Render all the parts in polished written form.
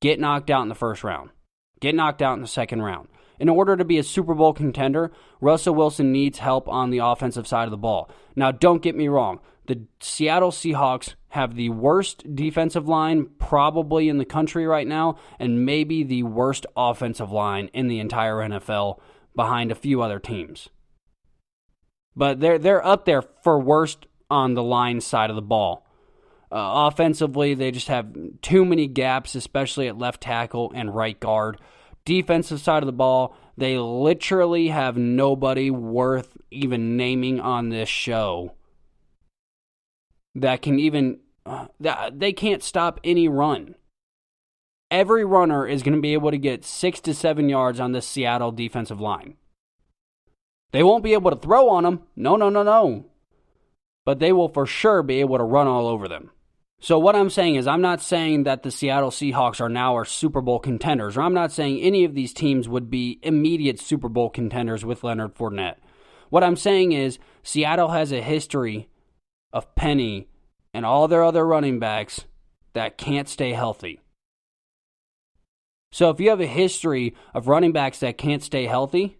get knocked out in the first round, get knocked out in the second round. In order to be a Super Bowl contender, Russell Wilson needs help on the offensive side of the ball. Now, don't get me wrong. The Seattle Seahawks have the worst defensive line probably in the country right now, and maybe the worst offensive line in the entire NFL behind a few other teams. But they're up there for worst on the line side of the ball. Offensively, they just have too many gaps, especially at left tackle and right guard. Defensive side of the ball, they literally have nobody worth even naming on this show that can even, they can't stop any run. Every runner is going to be able to get 6 to 7 yards on this Seattle defensive line. They won't be able to throw on them. No. But they will for sure be able to run all over them. So what I'm saying is I'm not saying that the Seattle Seahawks are now our Super Bowl contenders, or I'm not saying any of these teams would be immediate Super Bowl contenders with Leonard Fournette. What I'm saying is Seattle has a history of Penny and all their other running backs that can't stay healthy. So if you have a history of running backs that can't stay healthy,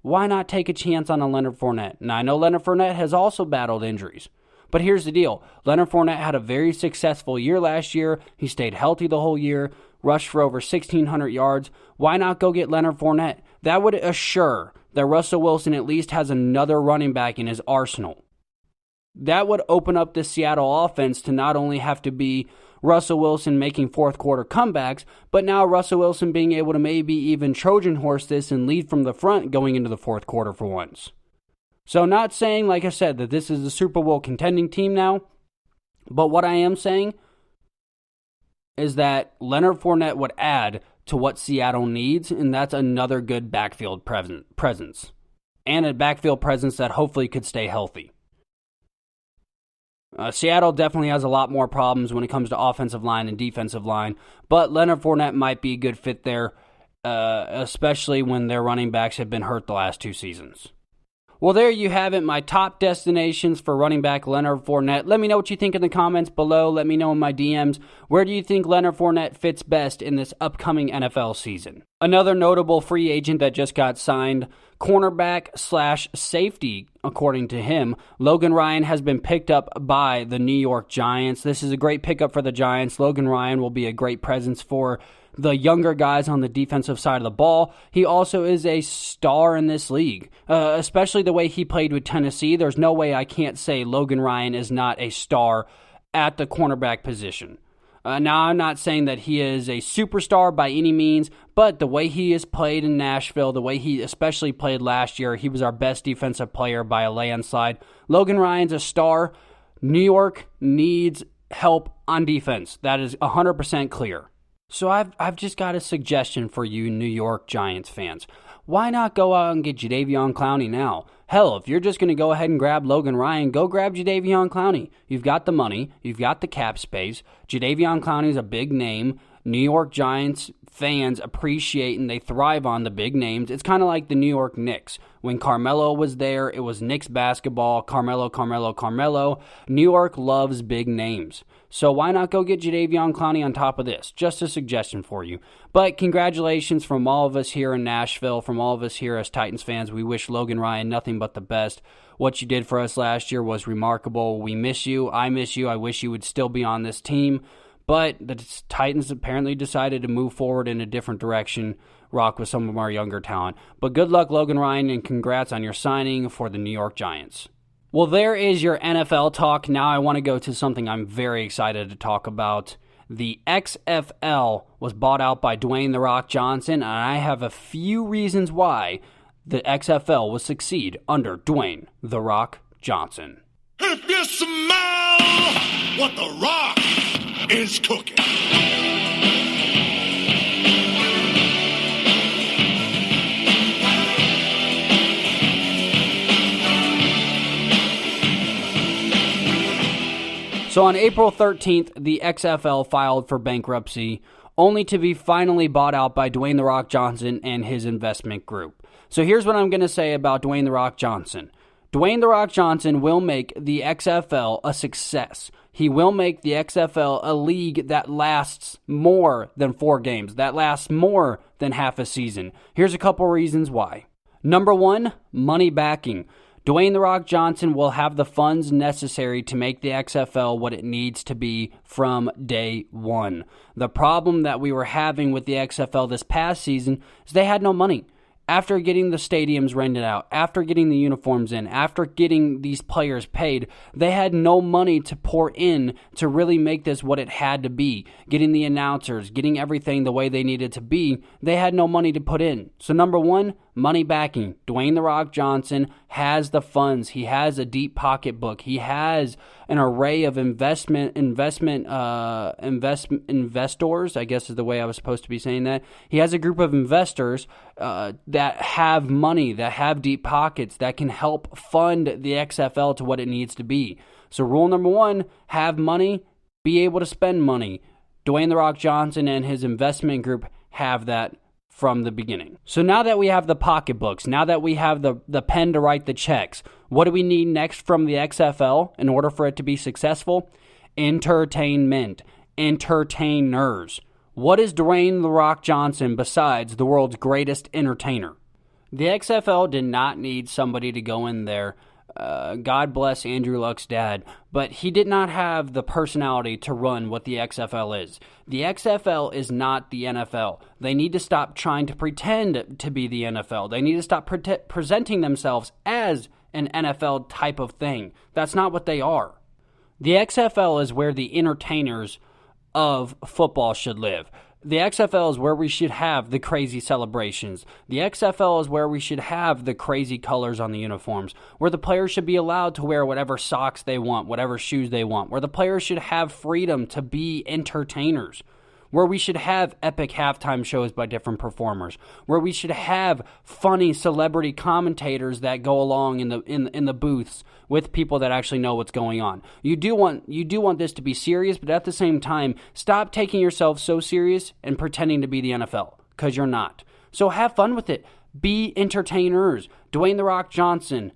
why not take a chance on a Leonard Fournette? Now, I know Leonard Fournette has also battled injuries. But here's the deal. Leonard Fournette had a very successful year last year. He stayed healthy the whole year, rushed for over 1,600 yards. Why not go get Leonard Fournette? That would assure that Russell Wilson at least has another running back in his arsenal. That would open up the Seattle offense to not only have to be Russell Wilson making fourth quarter comebacks, but now Russell Wilson being able to maybe even Trojan horse this and lead from the front going into the fourth quarter for once. So not saying, like I said, that this is a Super Bowl contending team now, but what I am saying is that Leonard Fournette would add to what Seattle needs, and that's another good backfield presence. And a backfield presence that hopefully could stay healthy. Seattle definitely has a lot more problems when it comes to offensive line and defensive line, but Leonard Fournette might be a good fit there, especially when their running backs have been hurt the last 2 seasons. Well, there you have it, my top destinations for running back Leonard Fournette. Let me know what you think in the comments below. Let me know in my DMs. Where do you think Leonard Fournette fits best in this upcoming NFL season? Another notable free agent that just got signed, cornerback/safety, according to him, Logan Ryan has been picked up by the New York Giants. This is a great pickup for the Giants. Logan Ryan will be a great presence for the younger guys on the defensive side of the ball. He also is a star in this league, especially the way he played with Tennessee. There's no way I can't say Logan Ryan is not a star at the cornerback position. Now, I'm not saying that he is a superstar by any means, but the way he has played in Nashville, the way he especially played last year, he was our best defensive player by a landslide. Logan Ryan's a star. New York needs help on defense. That is 100% clear. So I've just got a suggestion for you New York Giants fans. Why not go out and get Jadeveon Clowney now? Hell, if you're just going to go ahead and grab Logan Ryan, go grab Jadeveon Clowney. You've got the money. You've got the cap space. Jadeveon Clowney is a big name. New York Giants fans appreciate and they thrive on the big names. It's kind of like the New York Knicks. When Carmelo was there, it was Knicks basketball, Carmelo. New York loves big names. So why not go get Jadeveon Clowney on top of this? Just a suggestion for you. But congratulations from all of us here in Nashville, from all of us here as Titans fans. We wish Logan Ryan nothing but the best. What you did for us last year was remarkable. We miss you. I miss you. I wish you would still be on this team. But the Titans apparently decided to move forward in a different direction, rock with some of our younger talent. But good luck, Logan Ryan, and congrats on your signing for the New York Giants. Well, there is your NFL talk. Now I want to go to something I'm very excited to talk about. The XFL was bought out by Dwayne "The Rock" Johnson, and I have a few reasons why the XFL will succeed under Dwayne "The Rock" Johnson. If you smell what The Rock is cooking. So on April 13th, the XFL filed for bankruptcy, only to be finally bought out by Dwayne "The Rock" Johnson and his investment group. So here's what I'm going to say about Dwayne "The Rock" Johnson. Dwayne "The Rock" Johnson will make the XFL a success. He will make the XFL a league that lasts more than 4 games, that lasts more than half a season. Here's a couple reasons why. Number 1, money backing. Dwayne "The Rock" Johnson will have the funds necessary to make the XFL what it needs to be from day one. The problem that we were having with the XFL this past season is they had no money. After getting the stadiums rented out, after getting the uniforms in, after getting these players paid, they had no money to pour in to really make this what it had to be. Getting the announcers, getting everything the way they needed to be, they had no money to put in. So number 1, money backing. Dwayne "The Rock" Johnson has the funds. He has a deep pocketbook. He has an array of investors, I guess is the way I was supposed to be saying that. He has a group of investors that have money, that have deep pockets, that can help fund the XFL to what it needs to be. So rule number 1, have money, be able to spend money. Dwayne "The Rock" Johnson and his investment group have that from the beginning. So now that we have the pocketbooks, now that we have the pen to write the checks, what do we need next from the XFL in order for it to be successful? Entertainment. Entertainers. What is Dwayne "The Rock" Johnson besides the world's greatest entertainer? The XFL did not need somebody to go in there. God bless Andrew Luck's dad, but he did not have the personality to run what the XFL is. The XFL is not the NFL. They need to stop trying to pretend to be the NFL. They need to stop presenting themselves as an NFL type of thing. That's not what they are. The XFL is where the entertainers of football should live. The XFL is where we should have the crazy celebrations. The XFL is where we should have the crazy colors on the uniforms, where the players should be allowed to wear whatever socks they want, whatever shoes they want, where the players should have freedom to be entertainers, where we should have epic halftime shows by different performers, where we should have funny celebrity commentators that go along in the booths with people that actually know what's going on. You do want this to be serious, but at the same time, stop taking yourself so serious and pretending to be the NFL, because you're not. So have fun with it. Be entertainers. Dwayne "The Rock" Johnson.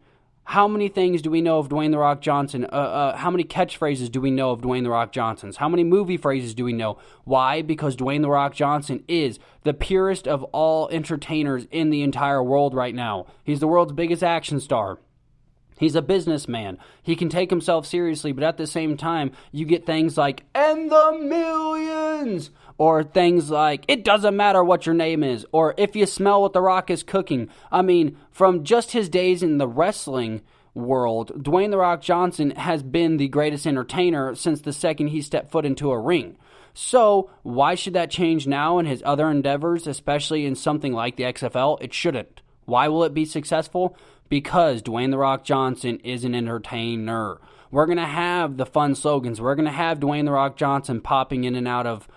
How many things do we know of Dwayne "The Rock" Johnson? How many catchphrases do we know of Dwayne "The Rock" Johnson's? How many movie phrases do we know? Why? Because Dwayne "The Rock" Johnson is the purest of all entertainers in the entire world right now. He's the world's biggest action star. He's a businessman. He can take himself seriously, but at the same time, you get things like, "and the millions," or things like, "it doesn't matter what your name is," or "if you smell what The Rock is cooking." I mean, from just his days in the wrestling world, Dwayne "The Rock" Johnson has been the greatest entertainer since the second he stepped foot into a ring. So, why should that change now in his other endeavors, especially in something like the XFL? It shouldn't. Why will it be successful? Because Dwayne "The Rock" Johnson is an entertainer. We're going to have the fun slogans. We're going to have Dwayne "The Rock" Johnson popping in and out of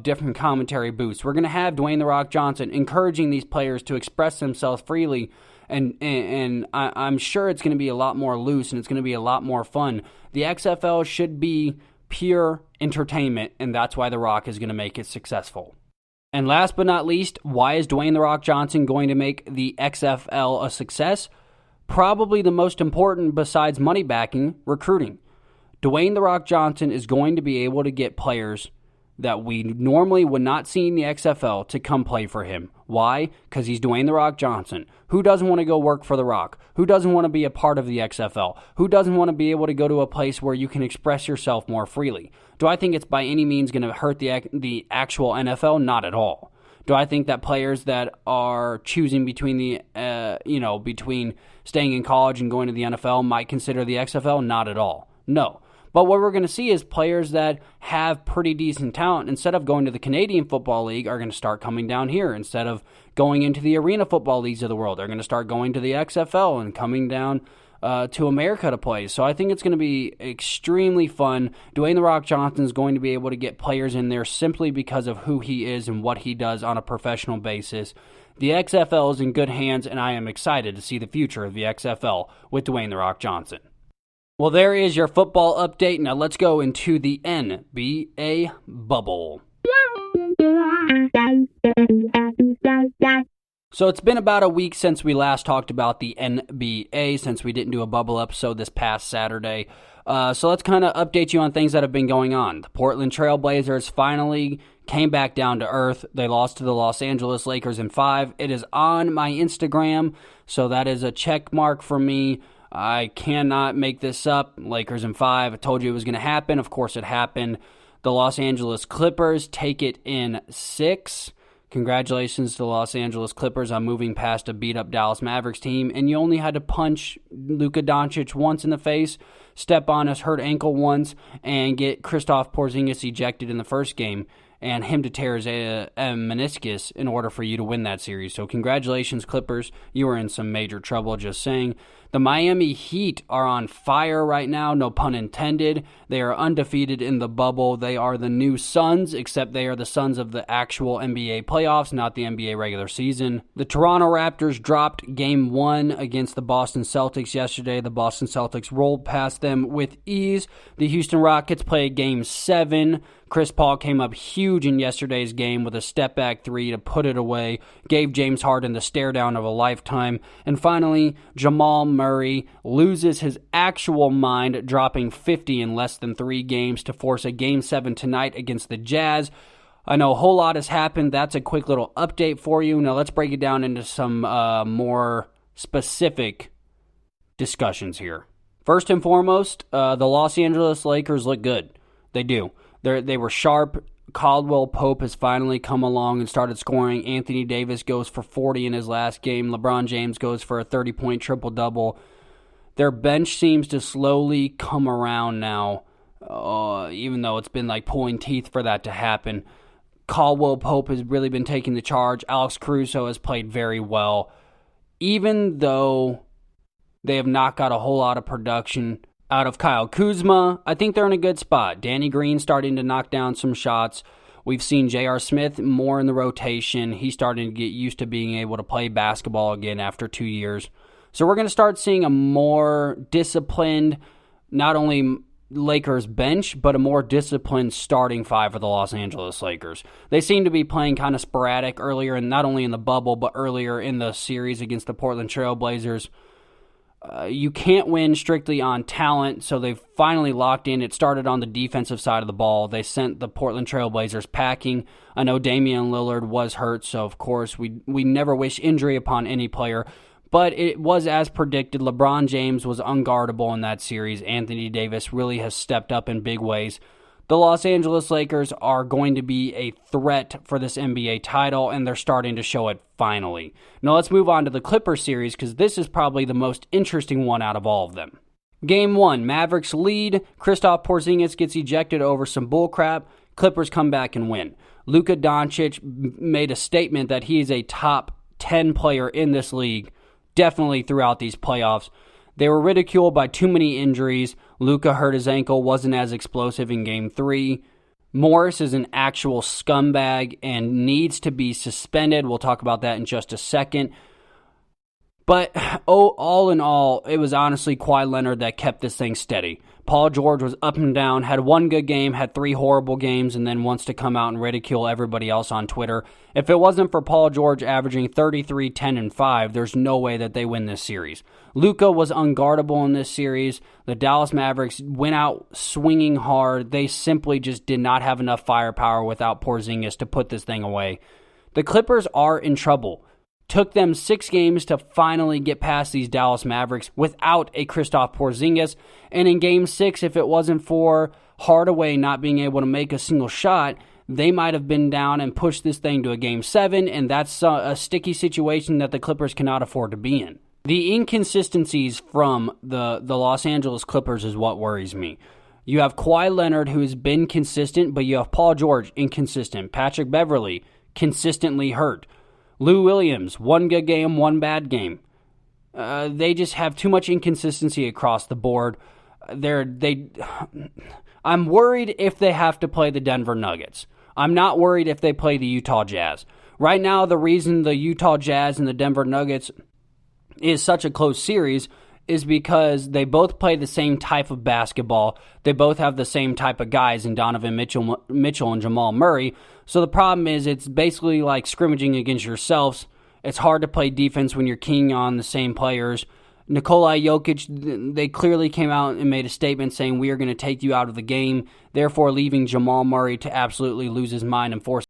different commentary booths. We're going to have Dwayne "The Rock" Johnson encouraging these players to express themselves freely, and I'm sure it's going to be a lot more loose and it's going to be a lot more fun. The XFL should be pure entertainment, and that's why The Rock is going to make it successful. And last but not least, why is Dwayne "The Rock" Johnson going to make the XFL a success? Probably the most important, besides money backing, recruiting. Dwayne "The Rock" Johnson is going to be able to get players that we normally would not see in the XFL to come play for him. Why? Because he's Dwayne "The Rock" Johnson. Who doesn't want to go work for The Rock? Who doesn't want to be a part of the XFL? Who doesn't want to be able to go to a place where you can express yourself more freely? Do I think it's by any means going to hurt the actual NFL? Not at all. Do I think that players that are choosing between between staying in college and going to the NFL might consider the XFL? Not at all. No. But what we're going to see is players that have pretty decent talent, instead of going to the Canadian Football League, are going to start coming down here. Instead of going into the arena football leagues of the world, they're going to start going to the XFL and coming down to America to play. So I think it's going to be extremely fun. Dwayne "The Rock" Johnson is going to be able to get players in there simply because of who he is and what he does on a professional basis. The XFL is in good hands, and I am excited to see the future of the XFL with Dwayne "The Rock" Johnson. Well, there is your football update. Now let's go into the NBA bubble. So it's been about a week since we last talked about the NBA, since we didn't do a bubble episode this past Saturday. So let's kind of update you on things that have been going on. The Portland Trail Blazers finally came back down to earth. They lost to the Los Angeles Lakers in 5. It is on my Instagram, so that is a check mark for me. I cannot make this up. Lakers in 5. I told you it was going to happen. Of course it happened. The Los Angeles Clippers take it in 6. Congratulations to the Los Angeles Clippers on moving past a beat-up Dallas Mavericks team, and you only had to punch Luka Doncic once in the face, step on his hurt ankle once, and get Kristaps Porzingis ejected in the first game, and him to tear his meniscus in order for you to win that series. So congratulations, Clippers. You are in some major trouble, just saying. The Miami Heat are on fire right now, no pun intended. They are undefeated in the bubble. They are the new Suns, except they are the Suns of the actual NBA playoffs, not the NBA regular season. The Toronto Raptors dropped Game 1 against the Boston Celtics yesterday. The Boston Celtics rolled past them with ease. The Houston Rockets played Game 7. Chris Paul came up huge in yesterday's game with a step-back 3 to put it away, gave James Harden the stare-down of a lifetime. And finally, Jamal Murray loses his actual mind, dropping 50 in less than 3 games to force a Game 7 tonight against the Jazz. I know a whole lot has happened. That's a quick little update for you. Now let's break it down into some more specific discussions here. First and foremost, the Los Angeles Lakers look good. They do. They were sharp. Caldwell Pope has finally come along and started scoring. Anthony Davis goes for 40 in his last game. LeBron James goes for a 30-point triple-double. Their bench seems to slowly come around now, even though it's been like pulling teeth for that to happen. Caldwell Pope has really been taking the charge. Alex Caruso has played very well. Even though they have not got a whole lot of production out of Kyle Kuzma, I think they're in a good spot. Danny Green starting to knock down some shots. We've seen J.R. Smith more in the rotation. He's starting to get used to being able to play basketball again after 2 years. So we're going to start seeing a more disciplined, not only Lakers bench, but a more disciplined starting 5 for the Los Angeles Lakers. They seem to be playing kind of sporadic earlier, and not only in the bubble, but earlier in the series against the Portland Trail Blazers. You can't win strictly on talent, so they've finally locked in. It started on the defensive side of the ball. They sent the Portland Trail Blazers packing. I know Damian Lillard was hurt, so of course we never wish injury upon any player, but it was as predicted. LeBron James was unguardable in that series. Anthony Davis really has stepped up in big ways. The Los Angeles Lakers are going to be a threat for this NBA title, and they're starting to show it finally. Now let's move on to the Clippers series, because this is probably the most interesting one out of all of them. Game 1, Mavericks lead. Kristaps Porzingis gets ejected over some bullcrap. Clippers come back and win. Luka Doncic made a statement that he is a top 10 player in this league, definitely throughout these playoffs. They were ridiculed by too many injuries. Luka hurt his ankle, wasn't as explosive in Game 3. Morris is an actual scumbag and needs to be suspended. We'll talk about that in just a second. But all in all, it was honestly Kawhi Leonard that kept this thing steady. Paul George was up and down, had one good game, had 3 horrible games, and then wants to come out and ridicule everybody else on Twitter. If it wasn't for Paul George averaging 33, 10, and 5, there's no way that they win this series. Luka was unguardable in this series. The Dallas Mavericks went out swinging hard. They simply just did not have enough firepower without Porzingis to put this thing away. The Clippers are in trouble. Took them 6 games to finally get past these Dallas Mavericks without a Kristaps Porzingis. And in Game 6, if it wasn't for Hardaway not being able to make a single shot, they might have been down and pushed this thing to a Game 7, and that's a sticky situation that the Clippers cannot afford to be in. The inconsistencies from the Los Angeles Clippers is what worries me. You have Kawhi Leonard, who has been consistent, but you have Paul George, inconsistent. Patrick Beverley, consistently hurt. Lou Williams, one good game, one bad game. They just have too much inconsistency across the board. I'm worried if they have to play the Denver Nuggets. I'm not worried if they play the Utah Jazz. Right now, the reason the Utah Jazz and the Denver Nuggets is such a close series is because they both play the same type of basketball. They both have the same type of guys in Donovan Mitchell and Jamal Murray. So the problem is it's basically like scrimmaging against yourselves It's hard to play defense when you're keying on the same players. Nikola Jokic, they clearly came out and made a statement saying, we are going to take you out of the game, therefore leaving Jamal Murray to absolutely lose his mind and force